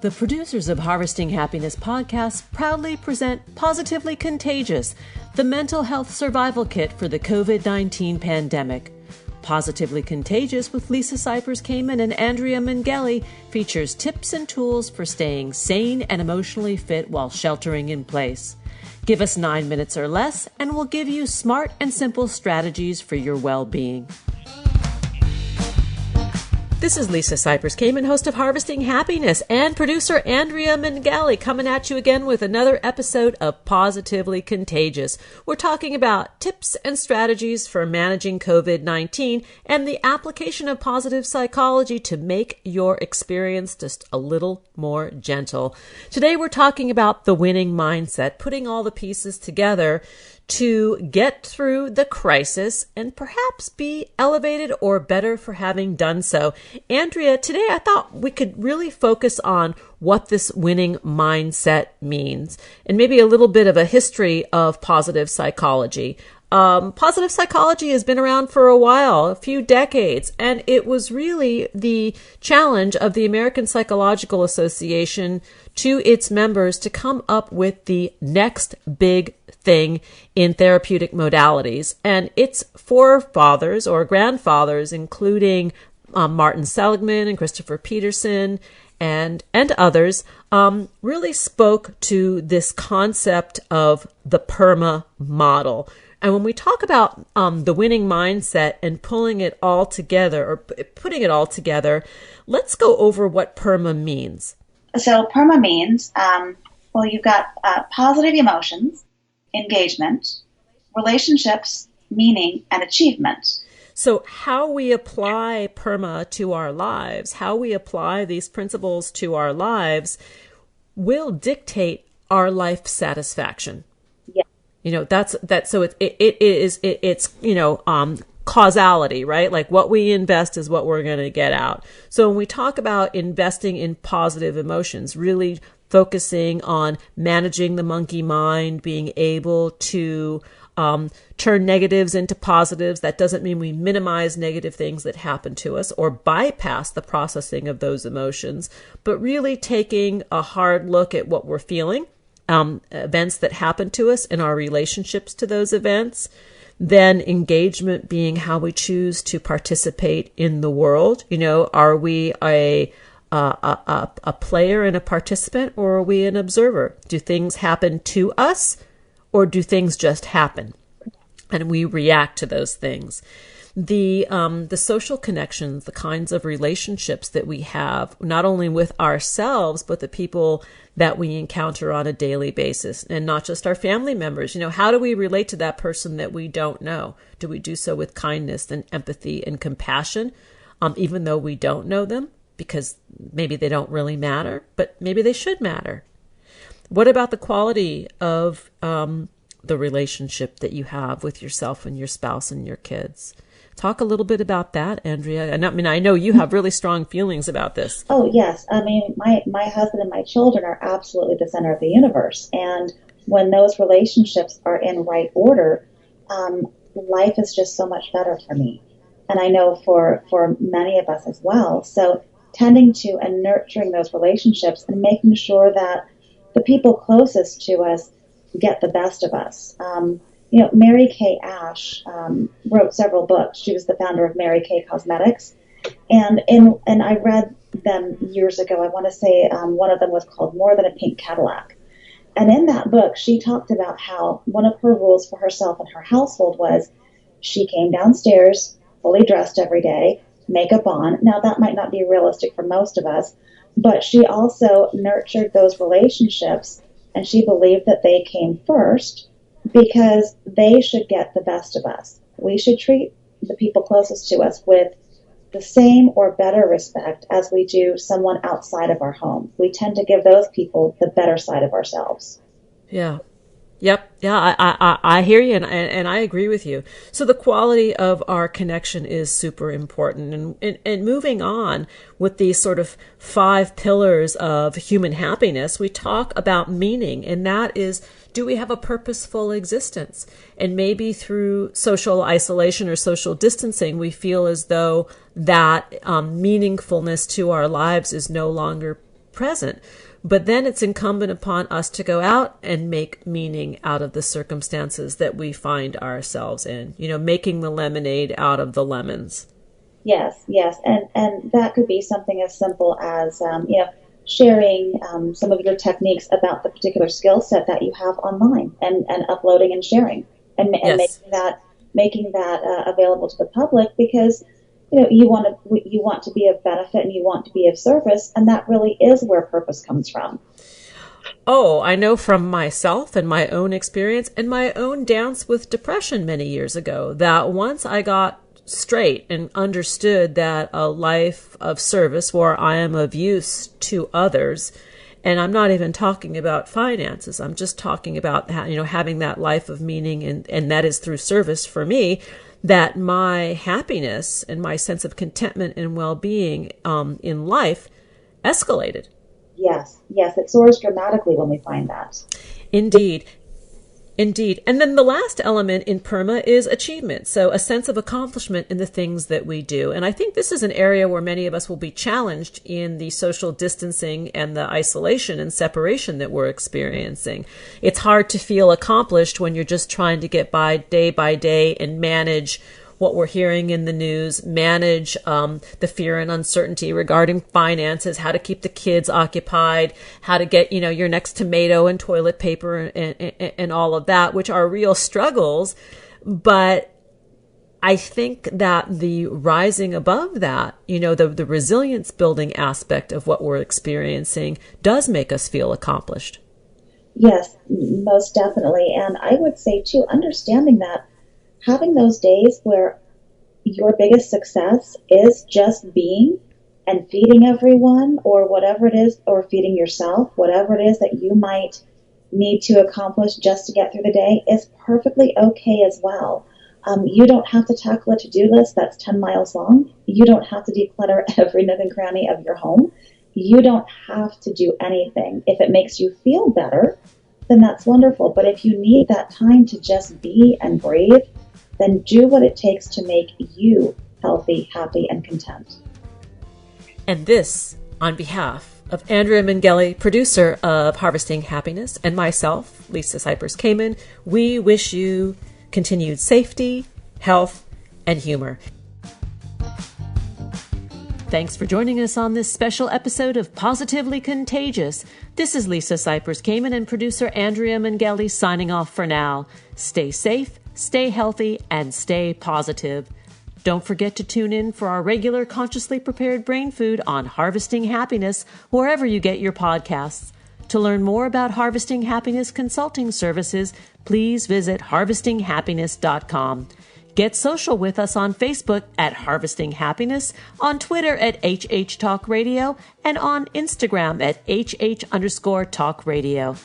The producers of Harvesting Happiness podcast proudly present Positively Contagious, the mental health survival kit for the COVID-19 pandemic. Positively Contagious with Lisa Cypers, Kamen, and Andrea Mengele features tips and tools for staying sane and emotionally fit while sheltering in place. Give us 9 minutes or less, and we'll give you smart and simple strategies for your well-being. This is Lisa Cypers, Kamen, host of Harvesting Happiness, and producer Andrea Mengele, coming at you again with another episode of Positively Contagious. We're talking about tips and strategies for managing COVID-19 and the application of positive psychology to make your experience just a little more gentle. Today we're talking about the winning mindset, putting all the pieces together to get through the crisis and perhaps be elevated or better for having done so. Andrea, today I thought we could really focus on what this winning mindset means and maybe a little bit of a history of positive psychology. Positive psychology has been around for a while, a few decades, and it was really the challenge of the American Psychological Association to its members to come up with the next big thing in therapeutic modalities. And its forefathers or grandfathers, including Martin Seligman and Christopher Peterson and others, really spoke to this concept of the PERMA model. And when we talk about the winning mindset and pulling it all together or putting it all together, let's go over what PERMA means. So PERMA means, you've got positive emotions, engagement, relationships, meaning, and achievement. So how we apply PERMA to our lives, how we apply these principles to our lives will dictate our life satisfaction. So it's causality, right? Like what we invest is what we're going to get out. So when we talk about investing in positive emotions, really focusing on managing the monkey mind, being able to turn negatives into positives. That doesn't mean we minimize negative things that happen to us or bypass the processing of those emotions, but really taking a hard look at what we're feeling, events that happen to us and our relationships to those events. Then engagement being how we choose to participate in the world. Are we a player and a participant, or are we an observer? Do things happen to us, or do things just happen? And we react to those things. The social connections, the kinds of relationships that we have, not only with ourselves, but the people that we encounter on a daily basis, and not just our family members. How do we relate to that person that we don't know? Do we do so with kindness and empathy and compassion, even though we don't know them? Because maybe they don't really matter, but maybe they should matter. What about the quality of the relationship that you have with yourself and your spouse and your kids? Talk a little bit about that, Andrea. And I know you have really strong feelings about this. Oh, yes. My husband and my children are absolutely the center of the universe. And when those relationships are in right order, life is just so much better for me. And I know for many of us as well. So tending to and nurturing those relationships and making sure that the people closest to us get the best of us. Mary Kay Ash wrote several books. She was the founder of Mary Kay Cosmetics. And I read them years ago. I want to say one of them was called More Than a Pink Cadillac. And in that book, she talked about how one of her rules for herself and her household was she came downstairs fully dressed every day, makeup on. Now, that might not be realistic for most of us, but she also nurtured those relationships, and she believed that they came first because they should get the best of us. We should treat the people closest to us with the same or better respect as we do someone outside of our home. We tend to give those people the better side of ourselves. Yeah. Yep. Yeah, I hear you, and I agree with you. So the quality of our connection is super important. And moving on with these sort of 5 pillars of human happiness, we talk about meaning, and that is, do we have a purposeful existence? And maybe through social isolation or social distancing, we feel as though that meaningfulness to our lives is no longer present. But then it's incumbent upon us to go out and make meaning out of the circumstances that we find ourselves in, making the lemonade out of the lemons. Yes, yes. And that could be something as simple as, sharing some of your techniques about the particular skill set that you have online and uploading and sharing and Yes. making that available to the public, because you want to be of benefit and you want to be of service, and that really is where purpose comes from. Oh, I know from myself and my own experience and my own dance with depression many years ago that once I got straight and understood that a life of service where I am of use to others, and I'm not even talking about finances, I'm just talking about having that life of meaning, and that is through service for me, that my happiness and my sense of contentment and well-being in life escalated. Yes, it soars dramatically when we find that. Indeed. And then the last element in PERMA is achievement. So a sense of accomplishment in the things that we do. And I think this is an area where many of us will be challenged in the social distancing and the isolation and separation that we're experiencing. It's hard to feel accomplished when you're just trying to get by day and manage what we're hearing in the news, manage the fear and uncertainty regarding finances, how to keep the kids occupied, how to get, your next tomato and toilet paper and all of that, which are real struggles. But I think that the rising above that, the resilience building aspect of what we're experiencing does make us feel accomplished. Yes, most definitely. And I would say too, understanding that having those days where your biggest success is just being and feeding everyone or whatever it is, or feeding yourself, whatever it is that you might need to accomplish just to get through the day, is perfectly okay as well. You don't have to tackle a to-do list that's 10 miles long. You don't have to declutter every nook and cranny of your home. You don't have to do anything. If it makes you feel better, then that's wonderful. But if you need that time to just be and breathe, then do what it takes to make you healthy, happy, and content. And this, on behalf of Andrea Mengele, producer of Harvesting Happiness, and myself, Lisa Cypers Kamen, we wish you continued safety, health, and humor. Thanks for joining us on this special episode of Positively Contagious. This is Lisa Cypers Kamen and producer Andrea Mengele signing off for now. Stay safe, stay healthy, and stay positive. Don't forget to tune in for our regular consciously prepared brain food on Harvesting Happiness, wherever you get your podcasts. To learn more about Harvesting Happiness consulting services, please visit harvestinghappiness.com. Get social with us on Facebook at Harvesting Happiness, on Twitter at HH Talk Radio, and on Instagram at HH_Talk Radio.